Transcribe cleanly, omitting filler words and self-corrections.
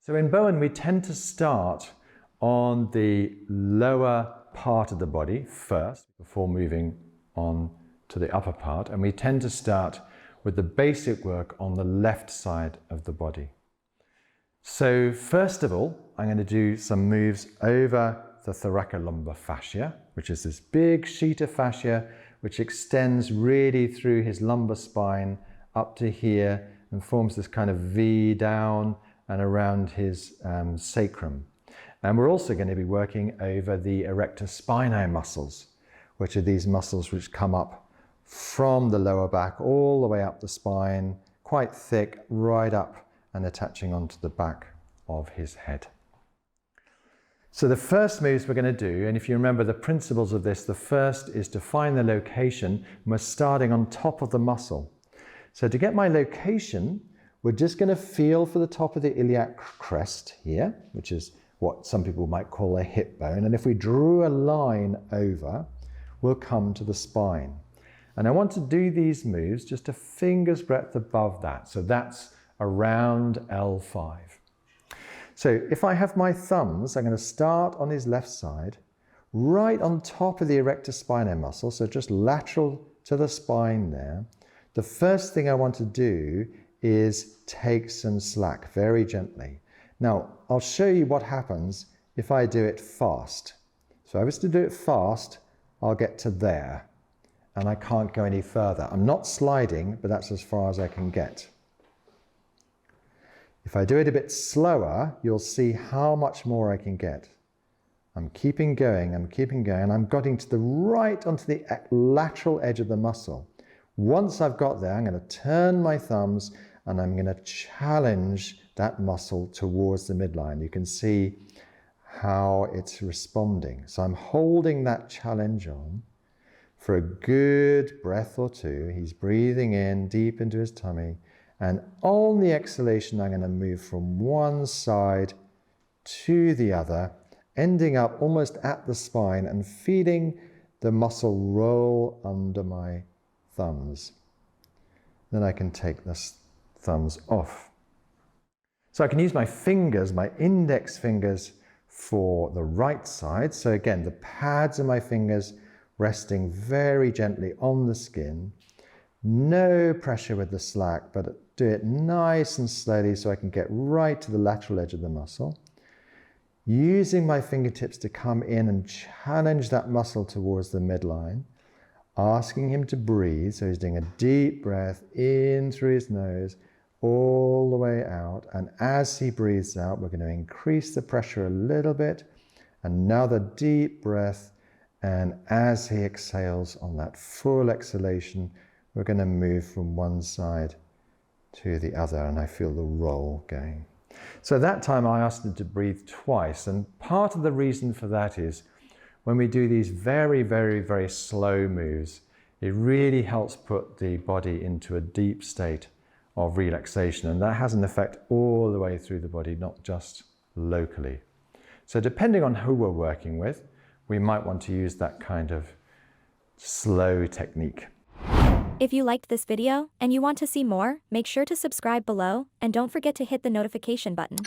So in Bowen, we tend to start on the lower part of the body first before moving on to the upper part. And we tend to start with the basic work on the left side of the body. So first of all, I'm going to do some moves over the thoracolumbar fascia, which is this big sheet of fascia which extends really through his lumbar spine up to here and forms this kind of V down and around his sacrum. And we're also going to be working over the erector spinae muscles, which are these muscles which come up from the lower back all the way up the spine, quite thick, right up and attaching onto the back of his head. So the first moves we're going to do, and if you remember the principles of this, the first is to find the location, and we're starting on top of the muscle. So to get my location, we're just going to feel for the top of the iliac crest here, which is what some people might call a hip bone. And if we drew a line over, we'll come to the spine. And I want to do these moves just a finger's breadth above that. So that's around L5. So if I have my thumbs, I'm going to start on his left side, right on top of the erector spinae muscle, so just lateral to the spine there. The first thing I want to do is take some slack very gently. Now, I'll show you what happens if I do it fast. So if I was to do it fast, I'll get to there, and I can't go any further. I'm not sliding, but that's as far as I can get. If I do it a bit slower, you'll see how much more I can get. I'm keeping going, and I'm getting to the right onto the lateral edge of the muscle. Once I've got there, I'm going to turn my thumbs and I'm going to challenge that muscle towards the midline. You can see how it's responding. So I'm holding that challenge on for a good breath or two. He's breathing in deep into his tummy. And on the exhalation, I'm going to move from one side to the other, ending up almost at the spine and feeling the muscle roll under my thumbs. Then I can take the thumbs off. So I can use my fingers, my index fingers, for the right side. So again, the pads of my fingers resting very gently on the skin. No pressure with the slack, but do it nice and slowly so I can get right to the lateral edge of the muscle. Using my fingertips to come in and challenge that muscle towards the midline. Asking him to breathe, so he's doing a deep breath in through his nose, all the way out. And as he breathes out, we're going to increase the pressure a little bit. Another deep breath. And as he exhales on that full exhalation, we're going to move from one side to the other. And I feel the roll going. So that time I asked him to breathe twice. And part of the reason for that is when we do these very, very, very slow moves, it really helps put the body into a deep state of relaxation. And that has an effect all the way through the body, not just locally. So depending on who we're working with, we might want to use that kind of slow technique. If you liked this video and you want to see more, make sure to subscribe below and don't forget to hit the notification button.